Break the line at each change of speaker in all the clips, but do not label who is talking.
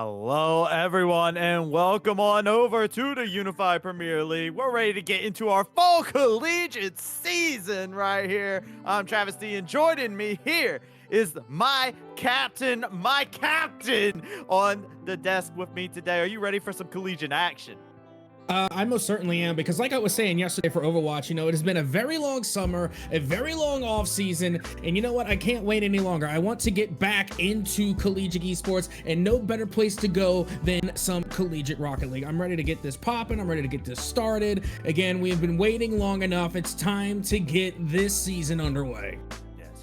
Hello, everyone, and welcome on over to the Unified Premier League. We're ready to get into our fall collegiate season right here. I'm Travis D, and joining me here is my captain on the desk with me today. Are you ready for some collegiate action?
I most certainly am, because like I was saying yesterday for Overwatch, it has been a very long summer, a very long off season, and you know what? I can't wait any longer. I want to get back into collegiate esports, and no better place to go than some collegiate Rocket League. I'm ready to get this popping. I'm ready to get this started. Again, we have been waiting long enough. It's time to get this season underway.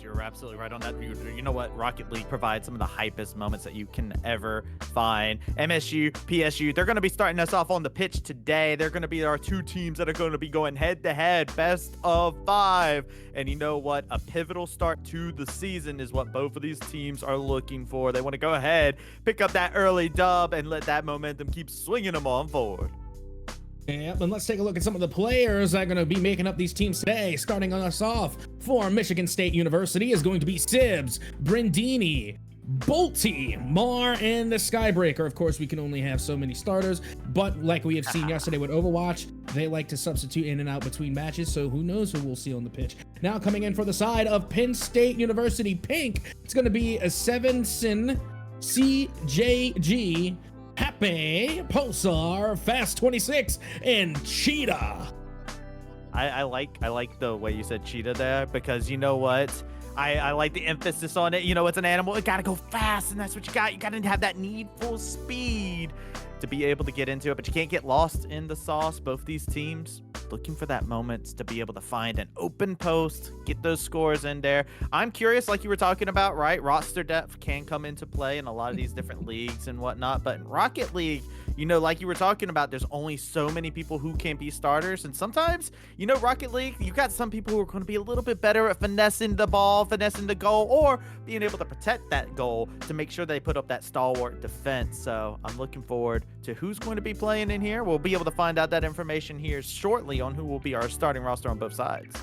You're absolutely right on that. You know what? Rocket League provides some of the hypest moments that you can ever find. MSU, PSU, they're going to be starting us off on the pitch today. They're going to be our two teams that are going to be going head-to-head, best of 5. And you know what? A pivotal start to the season is what both of these teams are looking for. They want to go ahead, pick up that early dub, and let that momentum keep swinging them on forward.
Yep, and let's take a look at some of the players that are going to be making up these teams today. Starting us off for Michigan State University is going to be Sibs, Brindini, Bolty, Mar, and the Skybreaker. Of course, we can only have so many starters, but like we have seen yesterday with Overwatch, they like to substitute in and out between matches, so who knows who we'll see on the pitch. Now coming in for the side of Penn State University Pink, it's going to be a Sevenson, CJG, Happy, Pulsar, Fast 26, and Cheetah.
I like the way you said cheetah there, because you know what? I like the emphasis on it. You know, it's an animal. It got to go fast, and that's what you got. You got to have that needful speed to be able to get into it, but you can't get lost in the sauce. Both these teams looking for that moment to be able to find an open post, get those scores in there. I'm curious, like you were talking about, right? Roster depth can come into play in a lot of these different leagues and whatnot, but in Rocket League, like you were talking about, there's only so many people who can be starters, and sometimes, Rocket League, you got some people who are going to be a little bit better at finessing the ball, finessing the goal, or being able to protect that goal to make sure they put up that stalwart defense. So I'm looking forward to who's going to be playing in here. We'll be able to find out that information here shortly on who will be our starting roster on both sides.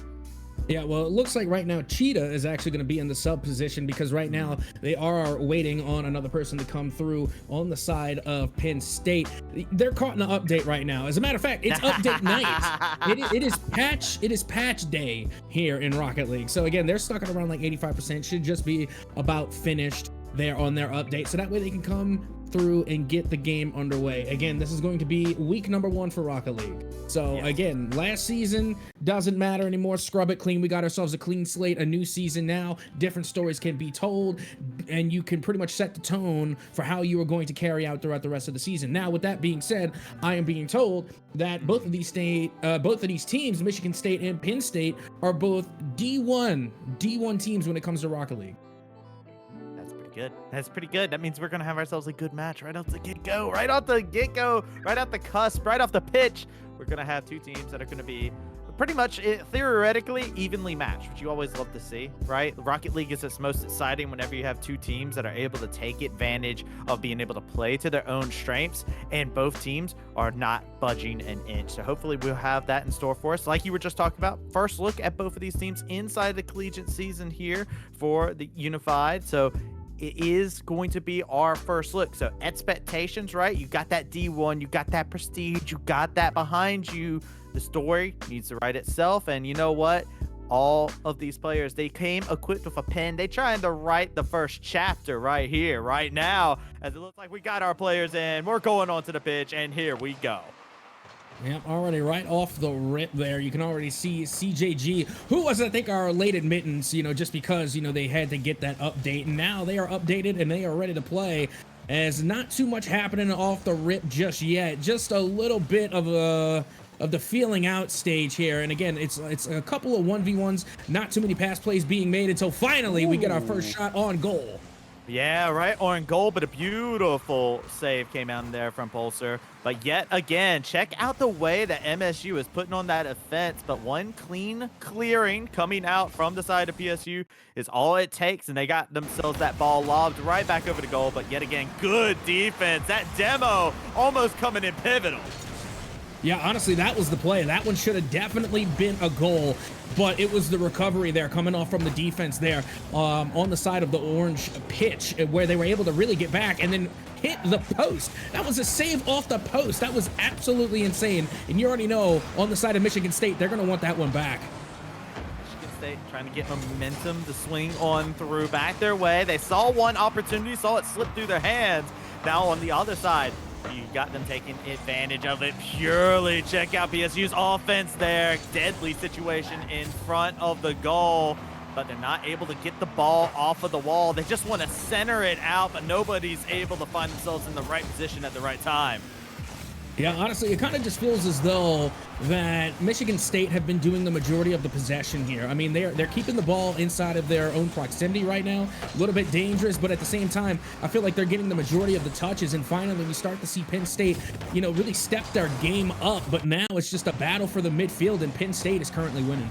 Yeah, well, it looks like right now Cheetah is actually going to be in the sub position, because right now they are waiting on another person to come through on the side of Penn State. They're caught in an update right now. As a matter of fact, it's update night. It is patch day here in Rocket League. So again, they're stuck at around like 85%. Should just be about finished there on their update, so that way they can come through and get the game underway. Again, this is going to be week number 1 for Rocket League. So again, last season doesn't matter anymore. Scrub it clean. We got ourselves a clean slate, a new season now. Different stories can be told, and you can pretty much set the tone for how you are going to carry out throughout the rest of the season. Now, with that being said, I am being told that both of these teams, Michigan State and Penn State, are both D1 teams when it comes to Rocket League.
That's pretty good. That means we're gonna have ourselves a good match right off the get-go, right off the cusp, right off the pitch. We're gonna have two teams that are gonna be pretty much theoretically evenly matched, which you always love to see, right? Rocket League is its most exciting whenever you have two teams that are able to take advantage of being able to play to their own strengths, and both teams are not budging an inch. So hopefully we'll have that in store for us. Like you were just talking about, first look at both of these teams inside the collegiate season here for the Unified. So it is going to be our first look. So expectations, right? You got that D1, you got that prestige, you got that behind you. The story needs to write itself. And you know what? All of these players, they came equipped with a pen. They trying to write the first chapter right here, right now. As it looks like we got our players in. We're going onto the pitch, and here we go.
Yep, already right off the rip there, you can already see CJG, who was, I think, our late admittance, just because, they had to get that update. And now they are updated and they are ready to play, as not too much happening off the rip just yet. Just a little bit of the feeling out stage here. And again, it's a couple of 1v1s, not too many pass plays being made until finally we get our first shot on goal.
Yeah, right on goal, but a beautiful save came out in there from Pulsar. But yet again, check out the way that MSU is putting on that offense. But one clean clearing coming out from the side of PSU is all it takes, and they got themselves that ball lobbed right back over the goal. But yet again, good defense. That demo almost coming in pivotal.
Yeah, honestly, that was the play. That one should have definitely been a goal, but it was the recovery there coming off from the defense there on the side of the orange pitch, where they were able to really get back. And then hit the post. That was a save off the post. That was absolutely insane. And you already know on the side of Michigan State, they're going to want that one back.
Michigan State trying to get momentum to swing on through back their way. They saw one opportunity, saw it slip through their hands. Now on the other side, you got them taking advantage of it purely. Check out PSU's offense there. Deadly situation in front of the goal, but they're not able to get the ball off of the wall. They just want to center it out, but nobody's able to find themselves in the right position at the right time.
Yeah, honestly, it kind of just feels as though that Michigan State have been doing the majority of the possession here. I mean, they're keeping the ball inside of their own proximity right now. A little bit dangerous, but at the same time, I feel like they're getting the majority of the touches. And finally, we start to see Penn State, you know, really step their game up. But now it's just a battle for the midfield, and Penn State is currently winning.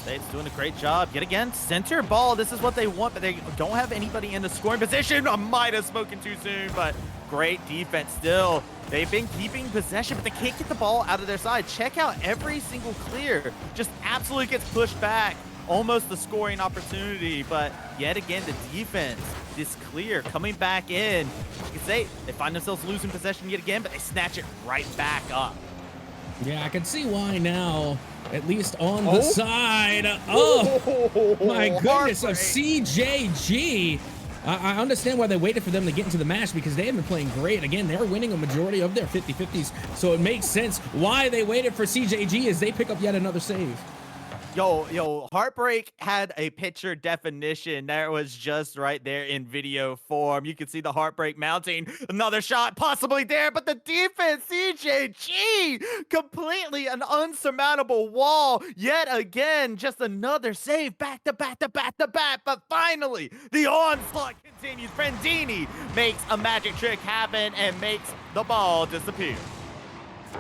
State's doing a great job. Yet again, center ball. This is what they want, but they don't have anybody in the scoring position. I might have spoken too soon, but great defense still. They've been keeping possession, but they can't get the ball out of their side. Check out every single clear. Just absolutely gets pushed back. Almost the scoring opportunity, but yet again, the defense, this clear coming back in. You can say they find themselves losing possession yet again, but they snatch it right back up.
Yeah, I can see why now, at least on the side. Oh, my goodness, of CJG. I understand why they waited for them to get into the match, because they have been playing great. Again, they're winning a majority of their 50-50s, so it makes sense why they waited for CJG as they pick up yet another save.
Yo, Heartbreak had a picture definition that was just right there in video form. You can see the Heartbreak mounting another shot possibly there, but the defense, CJG, completely an unsurmountable wall. Yet again, just another save back to back to back to back. But finally, the onslaught continues. Brandini makes a magic trick happen and makes the ball disappear.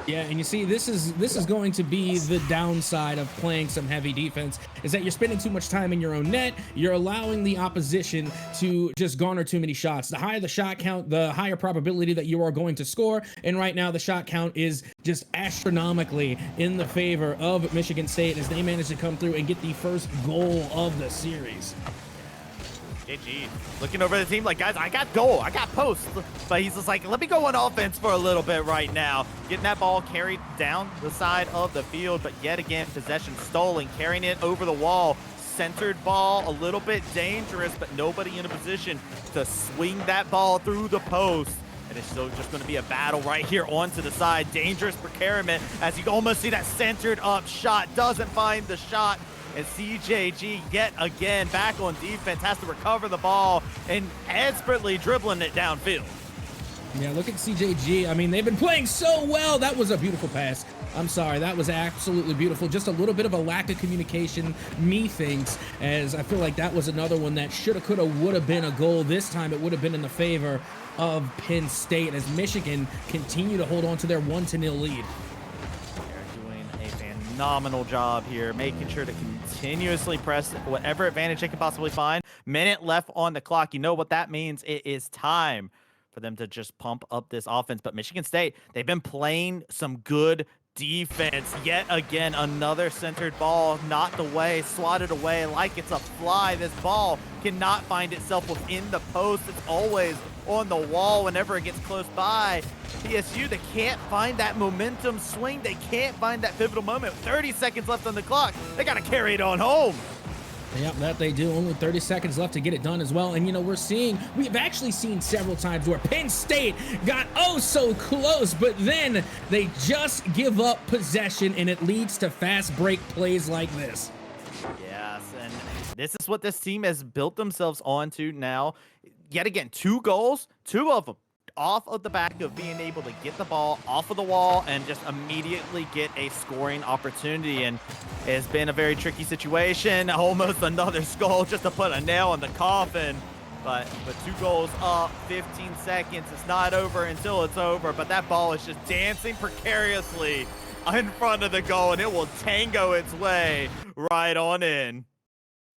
Yeah, and you see, this is going to be the downside of playing some heavy defense, is that you're spending too much time in your own net. You're allowing the opposition to just garner too many shots. The higher the shot count, the higher probability that you are going to score. And right now, the shot count is just astronomically in the favor of Michigan State as they manage to come through and get the first goal of the series.
JG looking over the team like, guys, I got goal, I got post, but he's just like, let me go on offense for a little bit right now. Getting that ball carried down the side of the field, but yet again, possession stolen, carrying it over the wall. Centered ball, a little bit dangerous, but nobody in a position to swing that ball through the post. And it's still just going to be a battle right here onto the side. Dangerous procurement as you almost see that centered up shot. Doesn't find the shot. And CJG yet again back on defense, has to recover the ball and expertly dribbling it downfield.
Yeah, look at CJG. I mean, they've been playing so well. That was a beautiful pass. I'm sorry, that was absolutely beautiful. Just a little bit of a lack of communication, methinks, as I feel like that was another one that shoulda, coulda, woulda been a goal. This time it would have been in the favor of Penn State as Michigan continue to hold on to their 1-0 lead.
Phenomenal job here, making sure to continuously press whatever advantage they can possibly find. Minute left on the clock. You know what that means. It is time for them to just pump up this offense. But Michigan State, they've been playing some good defense. Yet again, another centered ball, knocked away, swatted away like it's a fly. This ball cannot find itself within the post. It's always on the wall whenever it gets close by. PSU, they can't find that momentum swing. They can't find that pivotal moment. 30 seconds left on the clock. They got to carry it on home.
Yep, that they do. Only 30 seconds left to get it done as well. And, you know, we've actually seen several times where Penn State got oh so close, but then they just give up possession and it leads to fast break plays like this.
Yes, and this is what this team has built themselves onto now. Yet again, 2 goals, 2 of them off of the back of being able to get the ball off of the wall and just immediately get a scoring opportunity. And it's been a very tricky situation. Almost another skull just to put a nail in the coffin. But with 2 goals up, 15 seconds, it's not over until it's over. But that ball is just dancing precariously in front of the goal, and it will tango its way right on in.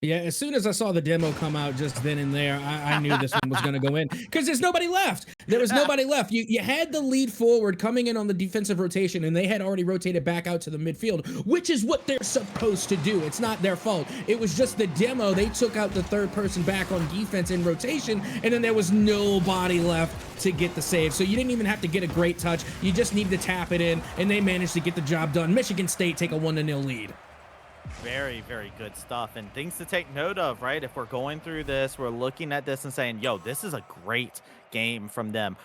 Yeah, as soon as I saw the demo come out just then and there, I knew this one was going to go in because there's nobody left. There was nobody left. You had the lead forward coming in on the defensive rotation, and they had already rotated back out to the midfield, which is what they're supposed to do. It's not their fault. It was just the demo. They took out the third person back on defense in rotation, and then there was nobody left to get the save. So you didn't even have to get a great touch. You just need to tap it in, and they managed to get the job done. Michigan State take a 1-0 lead.
Very, very good stuff, and things to take note of, right? If we're going through this, we're looking at this and saying, yo, this is a great game from them.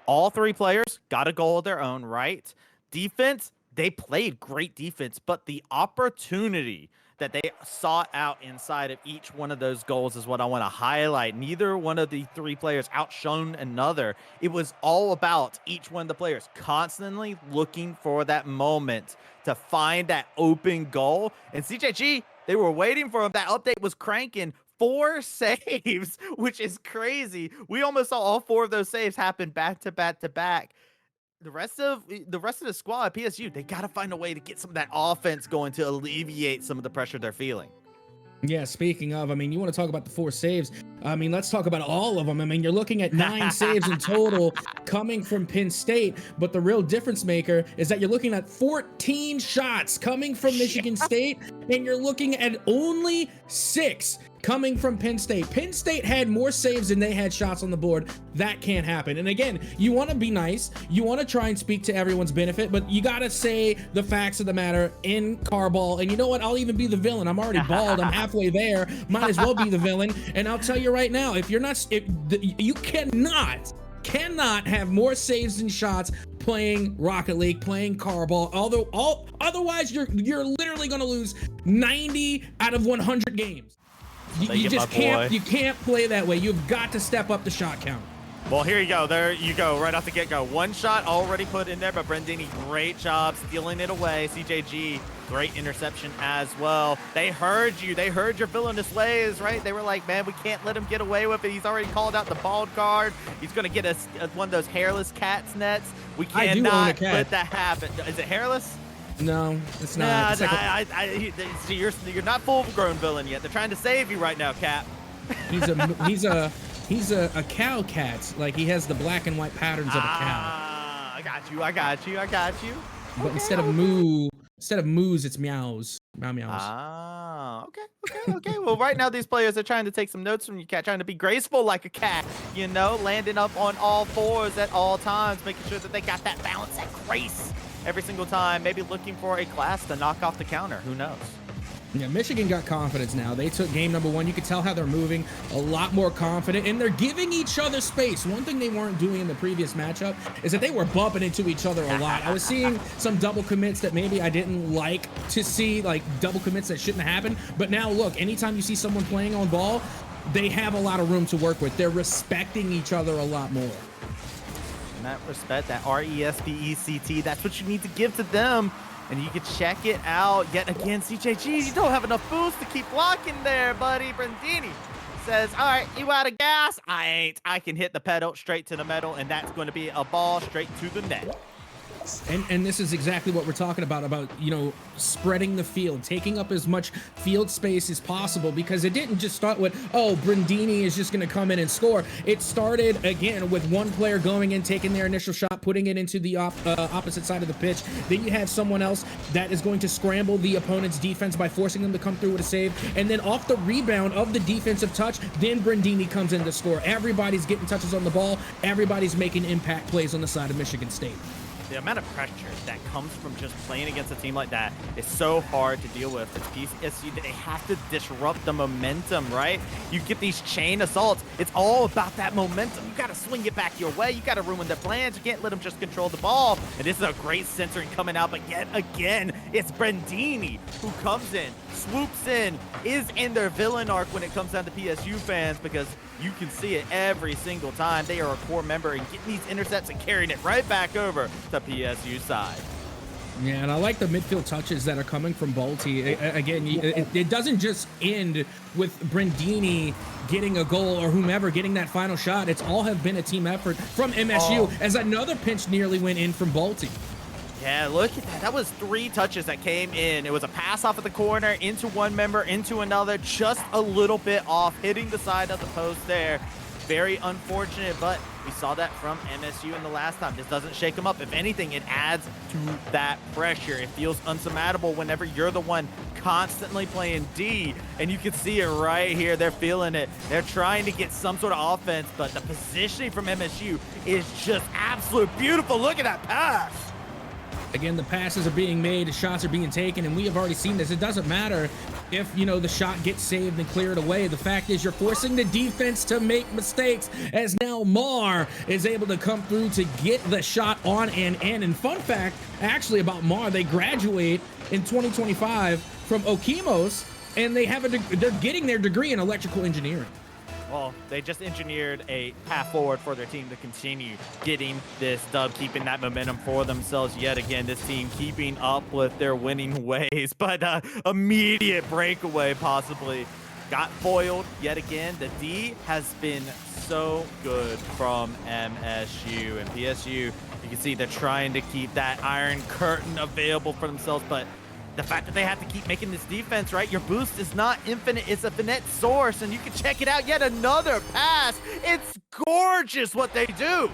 All three players got a goal of their own, right? Defense, they played great defense, but the opportunity that they sought out inside of each one of those goals is what I want to highlight. Neither one of the three players outshone another. It was all about each one of the players constantly looking for that moment to find that open goal. And CJG, they were waiting for him. That update was cranking 4 saves, which is crazy. We almost saw all 4 of those saves happen back to back to back. The rest of the squad, PSU, they got to find a way to get some of that offense going to alleviate some of the pressure they're feeling.
Yeah, speaking of, I mean, you want to talk about the 4 saves. I mean, let's talk about all of them. I mean, you're looking at 9 saves in total coming from Penn State, but the real difference maker is that you're looking at 14 shots coming from Michigan State, and you're looking at only 6 coming from Penn State. Penn State had more saves than they had shots on the board. That can't happen. And again, you want to be nice. You want to try and speak to everyone's benefit, but you got to say the facts of the matter in carball. And you know what? I'll even be the villain. I'm already bald. I'm halfway there. Might as well be the villain. And I'll tell you right now, if you're not, you cannot have more saves than shots playing Rocket League, playing carball. Otherwise, you're literally going to lose 90 out of 100 games. You just can't. You can't play that way. You've got to step up the shot count.
Well, here you go. There you go. Right off the get-go. 1 shot already put in there, but Brandini, great job stealing it away. CJG, great interception as well. They heard you. They heard your villainous ways, right? They were like, man, we can't let him get away with it. He's already called out the bald card. He's going to get us one of those hairless cat's nets. We cannot let that happen. Is it hairless?
No, it's not.
Nah, it's you're not full-grown villain yet. They're trying to save you right now, Cap.
He's a cow cat. Like, he has the black and white patterns of a cow.
I got you.
But instead of moos, it's meows. Meows.
Okay. Well, right now these players are trying to take some notes from you, Cat, trying to be graceful like a cat, you know, landing up on all 4s at all times, making sure that they got that balance, that grace every single time, maybe looking for a class to knock off the counter. Who knows?
Yeah, Michigan got confidence now. They took game number 1. You could tell how they're moving a lot more confident, and they're giving each other space. One thing they weren't doing in the previous matchup is that they were bumping into each other a lot. I was seeing some double commits that maybe I didn't like to see, like double commits that shouldn't happen. But now look, anytime you see someone playing on ball, they have a lot of room to work with. They're respecting each other a lot more.
And that respect, that RESPECT, that's what you need to give to them. And you can check it out yet again. CJG, you don't have enough boost to keep blocking there, buddy. Brandini says, all right, you out of gas? I ain't. I can hit the pedal straight to the metal, and that's going to be a ball straight to the net.
And this is exactly what we're talking about, you know, spreading the field, taking up as much field space as possible, because it didn't just start with, oh, Brandini is just going to come in and score. It started, again, with one player going in, taking their initial shot, putting it into the opposite side of the pitch. Then you have someone else that is going to scramble the opponent's defense by forcing them to come through with a save. And then off the rebound of the defensive touch, then Brandini comes in to score. Everybody's getting touches on the ball. Everybody's making impact plays on the side of Michigan State.
The amount of pressure that comes from just playing against a team like that is so hard to deal with. They have to disrupt the momentum, right? You get these chain assaults. It's all about that momentum. You got to swing it back your way. You got to ruin their plans. You can't let them just control the ball. And this is a great centering coming out. But yet again, it's Brandini who comes in, swoops in, is in their villain arc when it comes down to PSU fans, because you can see it every single time. They are a core member and getting these intercepts and carrying it right back over to PSU side.
Yeah, and I like the midfield touches that are coming from Balti. Again, it doesn't just end with Brandini getting a goal or whomever getting that final shot. It's all have been a team effort from MSU as another pinch nearly went in from Balti.
Yeah, look at that. That was 3 touches that came in. It was a pass off at the corner, into one member, into another, just a little bit off, hitting the side of the post there. Very unfortunate, but we saw that from MSU in the last time. This doesn't shake them up. If anything, it adds to that pressure. It feels unsurmountable whenever you're the one constantly playing D, and you can see it right here. They're feeling it. They're trying to get some sort of offense, but the positioning from MSU is just absolute beautiful. Look at that pass.
Again, the passes are being made, the shots are being taken, and we have already seen this. It doesn't matter if, you know, the shot gets saved and cleared away. The fact is you're forcing the defense to make mistakes, as now Mar is able to come through to get the shot on and in. And fun fact, actually, about Mar, they graduate in 2025 from Okemos, and they're getting their degree in electrical engineering.
Well, they just engineered a path forward for their team to continue getting this dub, keeping that momentum for themselves yet again. This team keeping up with their winning ways, but immediate breakaway possibly got foiled yet again. The D has been so good from MSU and PSU. You can see they're trying to keep that iron curtain available for themselves, but the fact that they have to keep making this defense, right? Your boost is not infinite. It's a finite source, and you can check it out. Yet another pass. It's gorgeous what they do.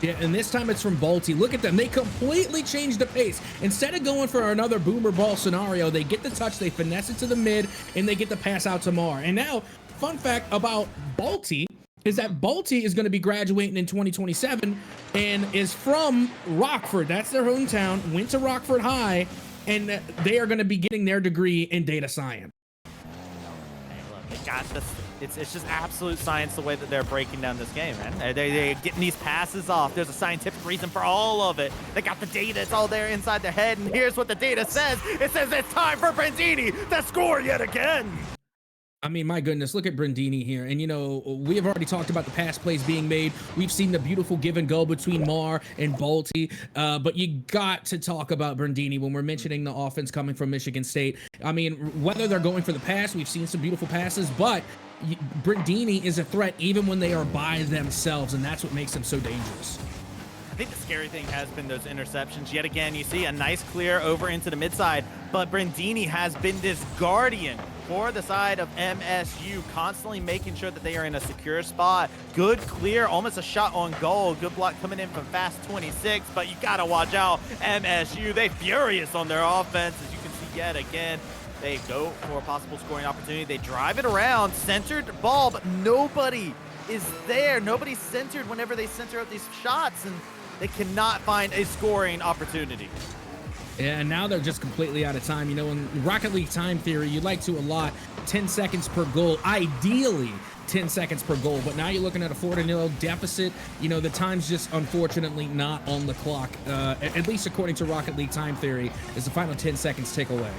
Yeah, and this time it's from Balti. Look at them. They completely changed the pace. Instead of going for another boomer ball scenario, they get the touch, they finesse it to the mid, and they get the pass out to Mar. And now, fun fact about Balti is that Balti is going to be graduating in 2027 and is from Rockford. That's their hometown. Went to Rockford High, and they are going to be getting their degree in data science.
Hey, look, they got this. It's just absolute science the way that they're breaking down this game, man. They're getting these passes off. There's a scientific reason for all of it. They got the data. It's all there inside their head, and here's what the data says. It says it's time for Brandini to score yet again.
I mean, my goodness, look at Brandini here. And, you know, we have already talked about the pass plays being made. We've seen the beautiful give and go between Mar and Balti. But you got to talk about Brandini when we're mentioning the offense coming from Michigan State. I mean, whether they're going for the pass, we've seen some beautiful passes, but Brandini is a threat even when they are by themselves, and that's what makes them so dangerous.
I think the scary thing has been those interceptions. Yet again, you see a nice clear over into the mid side, but Brandini has been this guardian for the side of MSU, constantly making sure that they are in a secure spot. Good clear, almost a shot on goal. Good block coming in from Fast 26, but you gotta watch out. MSU, they furious on their offense, as you can see yet again. They go for a possible scoring opportunity. They drive it around, centered ball, but nobody is there. Nobody's centered whenever they center out these shots, and they cannot find a scoring opportunity.
Yeah, and now they're just completely out of time. You know, in Rocket League time theory, you'd like to allot 10 seconds per goal, ideally 10 seconds per goal, but now you're looking at a 4-0 deficit. You know, the time's just unfortunately not on the clock, at least according to Rocket League time theory, as the final 10 seconds tick away.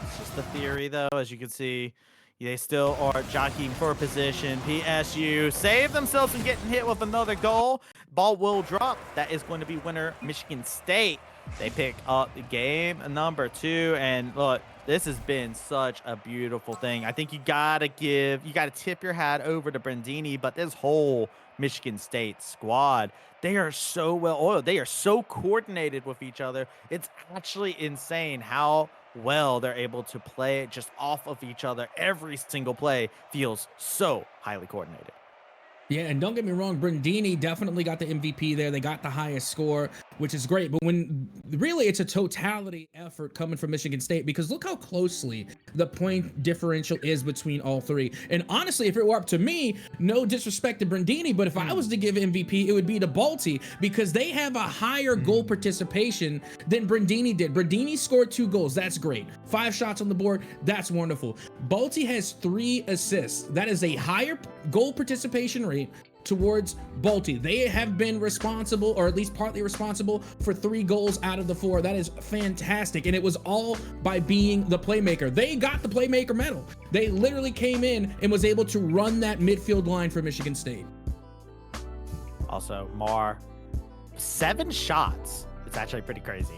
It's just the theory, though, as you can see. They still are jockeying for position. PSU save themselves from getting hit with another goal. Ball will drop. That is going to be winner Michigan State. They pick up the game number 2. And look, this has been such a beautiful thing. I think you gotta tip your hat over to Brandini, but this whole Michigan State squad, they are so well oiled. They are so coordinated with each other. It's actually insane how well they're able to play just off of each other. Every single play feels so highly coordinated.
Yeah, and don't get me wrong, Brandini definitely got the MVP there. They got the highest score, which is great. But when really it's a totality effort coming from Michigan State, because look how closely the point differential is between all three. And honestly, if it were up to me, no disrespect to Brandini, but if I was to give MVP, it would be to Balti, because they have a higher goal participation than Brandini did. Brandini scored 2 goals. That's great. 5 shots on the board. That's wonderful. Balti has 3 assists. That is a higher goal participation rate towards Balti. They have been responsible, or at least partly responsible, for 3 goals out of the 4. That is fantastic, and it was all by being the playmaker. They got the playmaker medal. They literally came in and was able to run that midfield line for Michigan State.
Also, Mar, 7 shots. It's actually pretty crazy.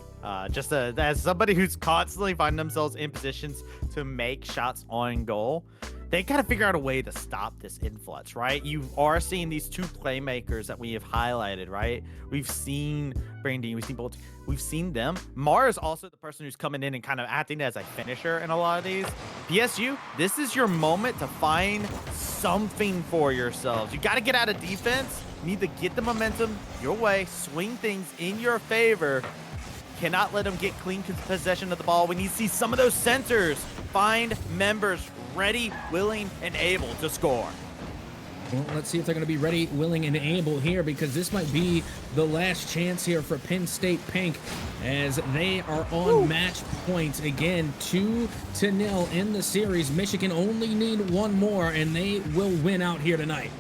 Just as somebody who's constantly finding themselves in positions to make shots on goal, they got to figure out a way to stop this influx, right? You are seeing these two playmakers that we have highlighted, right? We've seen Brandy, we've seen Bolt, we've seen them. Mar is also the person who's coming in and kind of acting as a finisher in a lot of these. PSU, this is your moment to find something for yourselves. You got to get out of defense. You need to get the momentum your way, swing things in your favor. Cannot let them get clean possession of the ball. We need to see some of those centers find members ready, willing, and able to score.
Well, let's see if they're going to be ready, willing, and able here, because this might be the last chance here for Penn State Pink, as they are on match point again, 2-0 in the series. Michigan only need one more, and they will win out here tonight.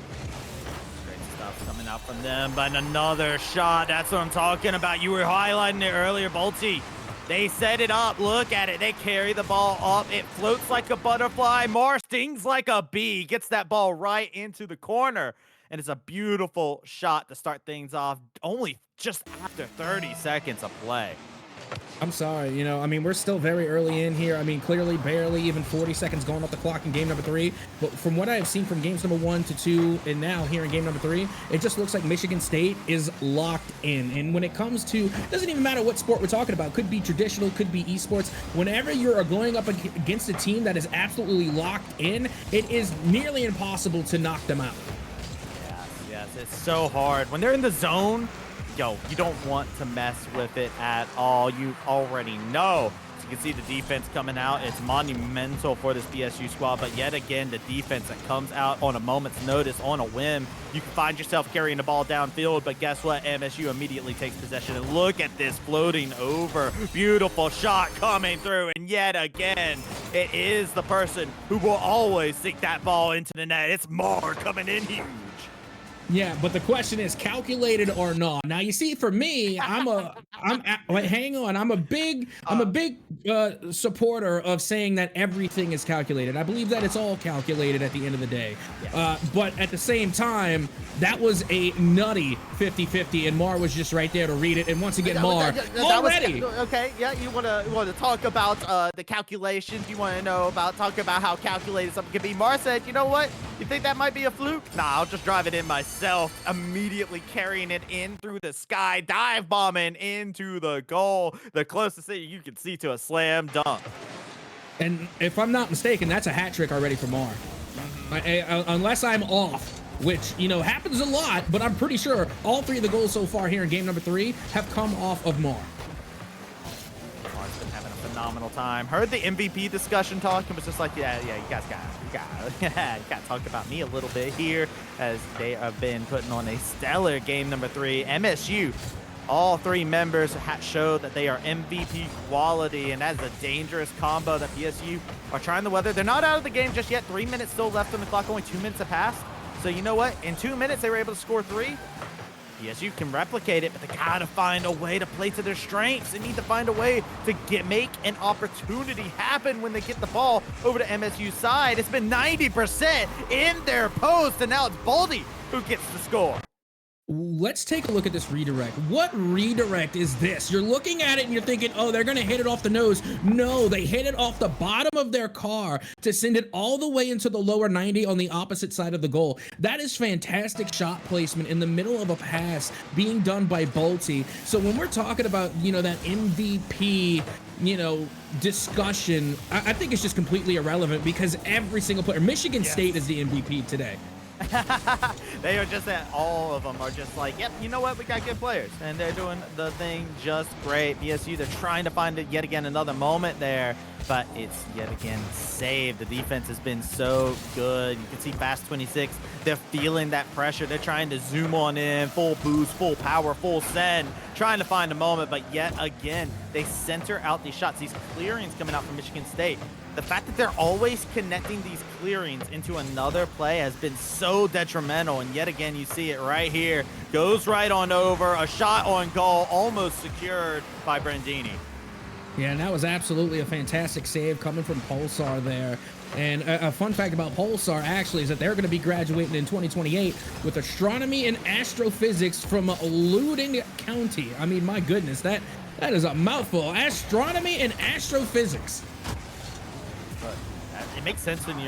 Great stuff coming out from them, but another shot. That's what I'm talking about. You were highlighting it earlier, Bolty. They set it up. Look at it. They carry the ball up. It floats like a butterfly. Mar stings like a bee. Gets that ball right into the corner. And it's a beautiful shot to start things off. Only just after 30 seconds of play.
I'm sorry, you know, I mean, we're still very early in here. I mean, clearly barely even 40 seconds going off the clock in game number 3. But from what I've seen from games number 1 to 2 and now here in game number 3, it just looks like Michigan State is locked in. And when it comes to, it doesn't even matter what sport we're talking about. Could be traditional, could be esports. Whenever you're going up against a team that is absolutely locked in, it is nearly impossible to knock them out.
Yes, it's so hard. When they're in the zone, yo, you don't want to mess with it at all. You already know. As you can see the defense coming out. It's monumental for this PSU squad, but yet again, the defense that comes out on a moment's notice, on a whim. You can find yourself carrying the ball downfield, but guess what? MSU immediately takes possession, and look at this floating over. Beautiful shot coming through, and yet again, it is the person who will always sink that ball into the net. It's Mar coming in huge.
Yeah, but the question is calculated or not. Now you see, for me, hang on. I'm a big supporter of saying that everything is calculated. I believe that it's all calculated at the end of the day. But at the same time, that was a nutty 50-50, and Mar was just right there to read it. And once again, Mar already.
Okay, yeah, you want to talk about the calculations. You want to talk about how calculated something can be. Mar said, you know what? You think that might be a fluke? Nah, I'll just drive it in myself, immediately carrying it in through the sky, dive bombing into the goal, the closest thing you can see to a slam dunk.
And if I'm not mistaken, that's a hat trick already for Mar. Unless I'm off, which, you know, happens a lot, but I'm pretty sure all 3 of the goals so far here in game number 3 have come off of Mar.
Mar's been having a phenomenal time. Heard the MVP discussion talk and was just like, yeah, you guys got to talk about me a little bit here, as they have been putting on a stellar game number 3. MSU, all 3 members show that they are MVP quality, and that is a dangerous combo that PSU are trying to weather. They're not out of the game just yet. 3 minutes still left on the clock. Only 2 minutes have passed. So you know what? In 2 minutes, they were able to score 3. PSU can replicate it, but they gotta find a way to play to their strengths. They need to find a way to make an opportunity happen when they get the ball over to MSU's side. It's been 90% in their post, and now it's Baldy who gets the score.
Let's take a look at this redirect. What redirect is this? You're looking at it and you're thinking, oh, they're going to hit it off the nose. No, they hit it off the bottom of their car to send it all the way into the lower 90 on the opposite side of the goal. That is fantastic shot placement in the middle of a pass being done by Bolte. So when we're talking about, you know, that MVP, you know, discussion, I think it's just completely irrelevant, because every single player, Michigan State is the MVP today.
They are just that, all of them are just like, yep, you know what, we got good players, and they're doing the thing just great. PSU, they're trying to find yet again another moment there, but it's yet again saved. The defense has been so good. You can see Fast 26, they're feeling that pressure. They're trying to zoom on in, full boost, full power, full send, trying to find a moment, but yet again, they center out these shots, these clearings coming out from Michigan State. The fact that they're always connecting these clearings into another play has been so detrimental, and yet again, you see it right here. Goes right on over, a shot on goal, almost secured by Brandini.
Yeah, and that was absolutely a fantastic save coming from Pulsar there. And a fun fact about Pulsar, actually, is that they're going to be graduating in 2028 with astronomy and astrophysics from Loudoun County. I mean, my goodness, that is a mouthful. Astronomy and astrophysics.
it makes sense when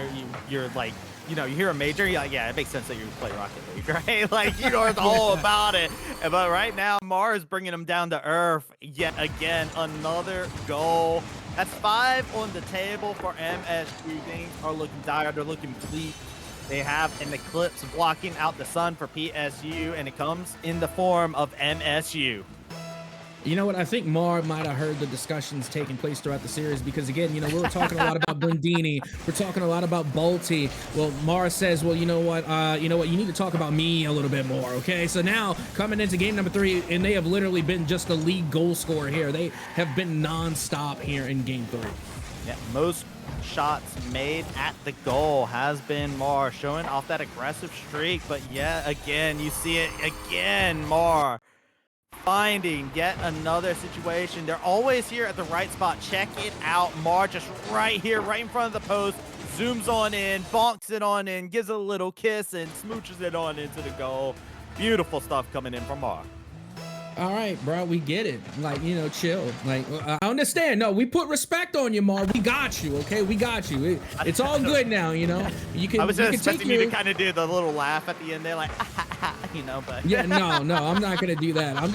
you're like, you know, you hear a major, you're like, yeah, it makes sense that you play Rocket League, right? Like, you know, it's all about it. But right now, Mar is bringing him down to earth yet again. Another goal. That's 5 on the table for MSU. Things are looking dire. They're looking bleak. They have an eclipse blocking out the sun for PSU, and it comes in the form of MSU.
You know what? I think Mar might have heard the discussions taking place throughout the series because, again, you know, we were talking a lot about Bundini. We're talking a lot about Balti. Well, Mar says, well, you know what? You need to talk about me a little bit more, okay? So now, coming into game number 3, and they have literally been just the league goal scorer here. They have been nonstop here in game 3.
Yeah, most shots made at the goal has been Mar, showing off that aggressive streak. But yeah, again, you see it again, Mar finding yet another situation. They're always here at the right spot. Check it out. Mar just right here, right in front of the post, zooms on in, bonks it on in, gives it a little kiss, and smooches it on into the goal. Beautiful stuff coming in from Mar.
All right, bro, we get it. Like, you know, chill. Like, I understand. No, we put respect on you, Mar. We got you, okay? We got you. It's all good now, you know? You can.
I was just expecting you
to
to kind of do the little laugh at the end there, like, you know, but.
Yeah, no, I'm not going to do that. I'm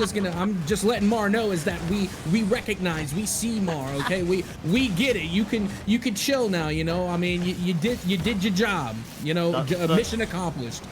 just letting Mar know is that we recognize, we see Mar, okay? We get it. You can chill now, you know? I mean, you did your job, you know? Mission accomplished.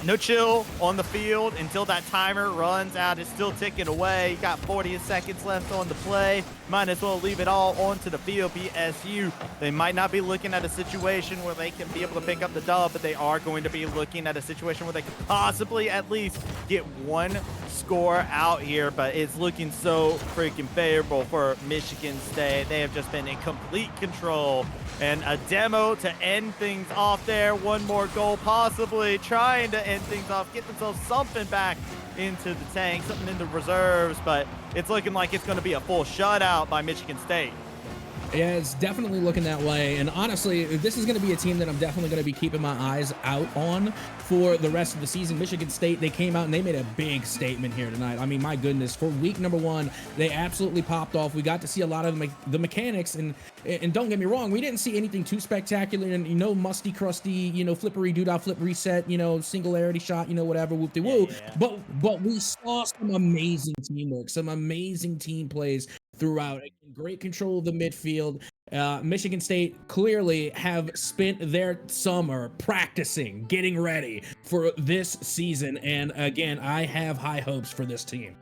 No chill on the field until that timer runs out. It's still ticking away. You got 40 seconds left on the play. Might as well leave it all onto the field. PSU, they might not be looking at a situation where they can be able to pick up the dub, but they are going to be looking at a situation where they could possibly at least get one score out here. But it's looking so freaking favorable for Michigan State. They have just been in complete control. And a demo to end things off there. One more goal possibly, trying to end things off, get themselves something back into the tank, something in the reserves, but it's looking like it's going to be a full shutout by Michigan State.
Yeah, it's definitely looking that way. And honestly, this is going to be a team that I'm definitely going to be keeping my eyes out on for the rest of the season. Michigan State, they came out and they made a big statement here tonight. I mean, my goodness, for week number 1, they absolutely popped off. We got to see a lot of the mechanics, and don't get me wrong, we didn't see anything too spectacular, and, you know, musty, crusty, you know, flippery doodah, flip reset, you know, singularity shot, you know, whatever, whoop-de-woo.
Yeah.
But we saw some amazing teamwork, some amazing team plays throughout. Great control of the midfield. Michigan State clearly have spent their summer practicing, getting ready for this season. And again, I have high hopes for this team.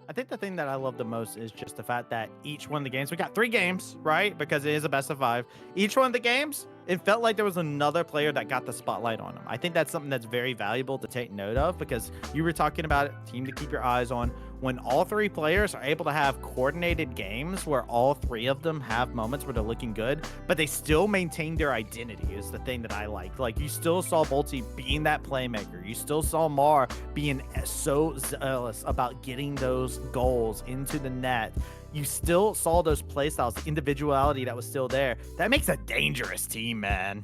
I think the thing that I love the most is just the fact that each one of the games, we got 3 games, right? Because it is a best of 5. Each one of the games, it felt like there was another player that got the spotlight on them. I think that's something that's very valuable to take note of, because you were talking about a team to keep your eyes on. When all 3 players are able to have coordinated games where all 3 of them have moments where they're looking good, but they still maintain their identity is the thing that I like. Like, you still saw Bolte being that playmaker. You still saw Mar being so zealous about getting those goals into the net. You still saw those play styles, the individuality that was still there. That makes a dangerous team, man.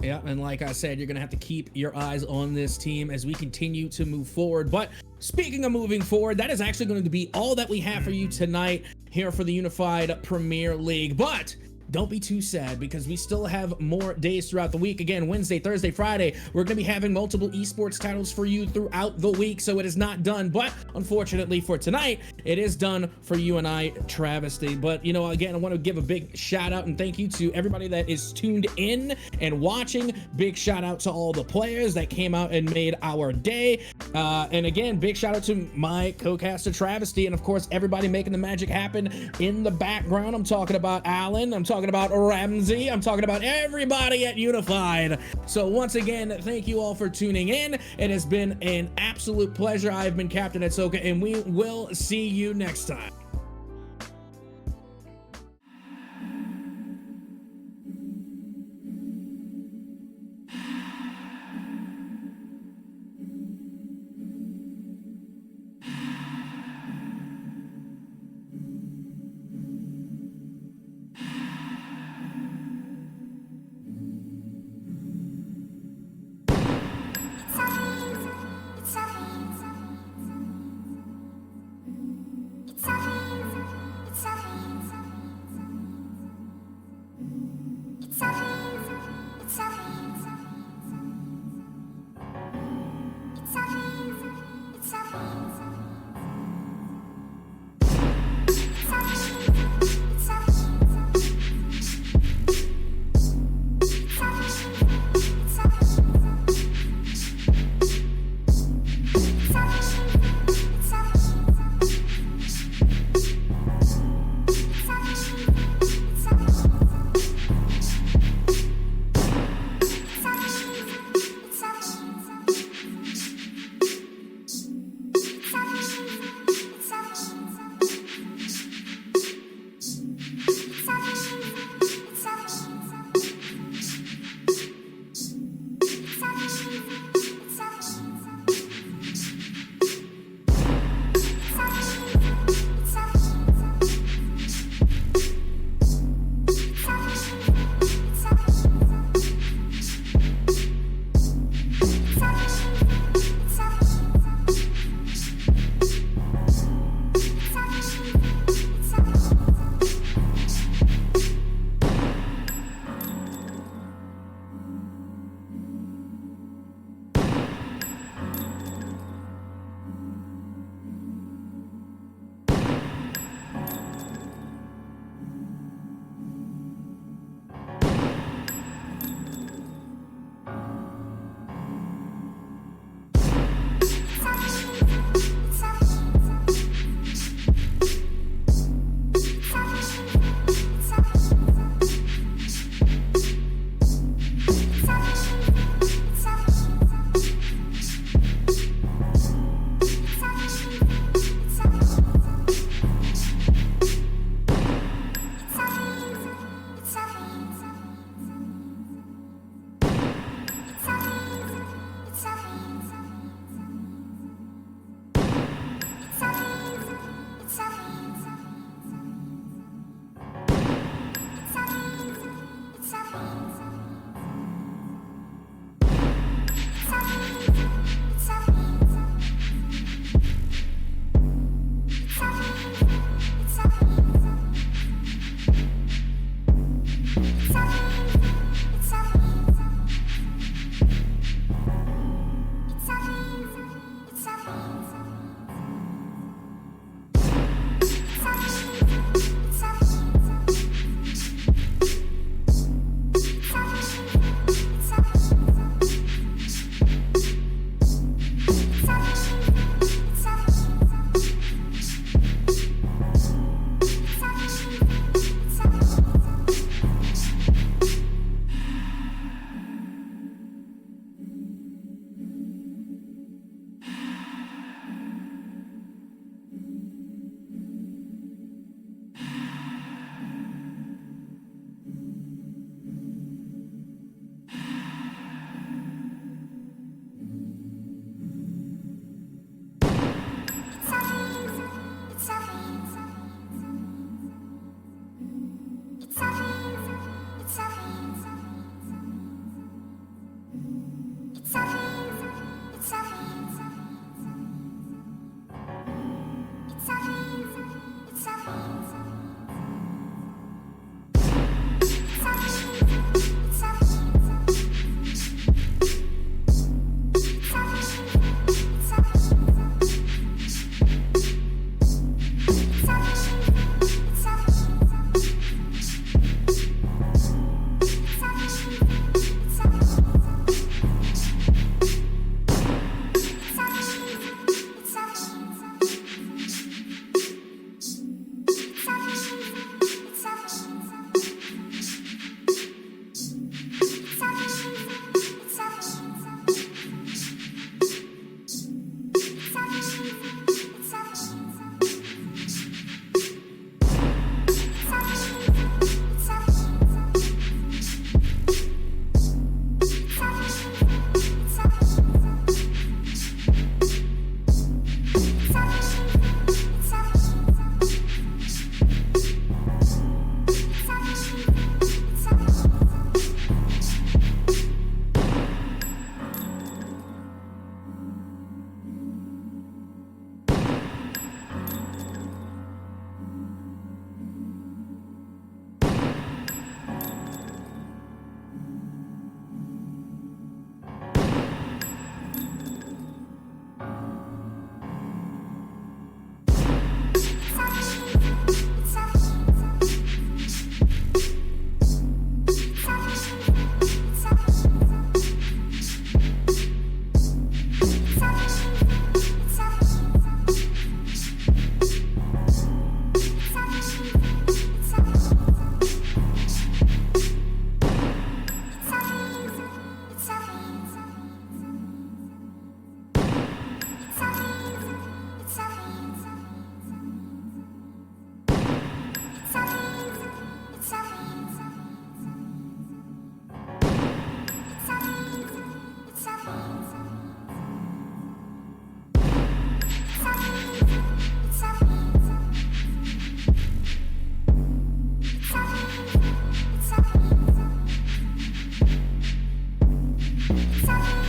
Yeah, and like I said, you're going to have to keep your eyes on this team as we continue to move forward. But speaking of moving forward, that is actually going to be all that we have for you tonight here for the Unified Premier League. But don't be too sad, because we still have more days throughout the week. Again, Wednesday, Thursday, Friday, we're going to be having multiple esports titles for you throughout the week, so it is not done. But unfortunately for tonight, it is done for you and I, Travesty. But, you know, again, I want to give a big shout out and thank you to everybody that is tuned in and watching. Big shout out to all the players that came out and made our day. And again, big shout out to my co-caster Travesty, and of course, everybody making the magic happen in the background. I'm talking about Alan. I'm talking about Ramsey. I'm talking about everybody at Unified. So once again, thank you all for tuning in. It has been an absolute pleasure. I've been Captain Atsoka, and we will see you next time.
Sorry. So